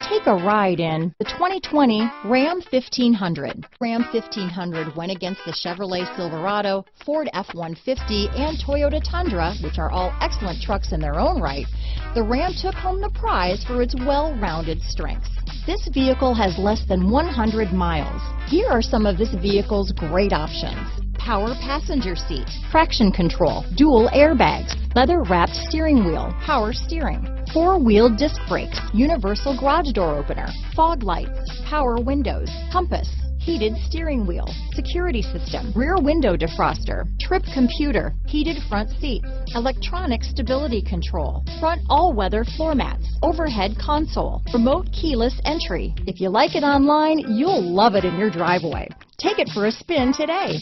Take a ride in the 2020 Ram 1500. Ram 1500 went against the Chevrolet Silverado, Ford F-150, and Toyota Tundra, which are all excellent trucks in their own right. The Ram took home the prize for its well-rounded strengths. This vehicle has less than 100 miles. Here are some of this vehicle's great options: power passenger seat, traction control, dual airbags, leather-wrapped steering wheel, power steering, four-wheel disc brakes, universal garage door opener, fog lights, power windows, compass, heated steering wheel, security system, rear window defroster, trip computer, heated front seats, electronic stability control, front all-weather floor mats, overhead console, remote keyless entry. If you like it online, you'll love it in your driveway. Take it for a spin today.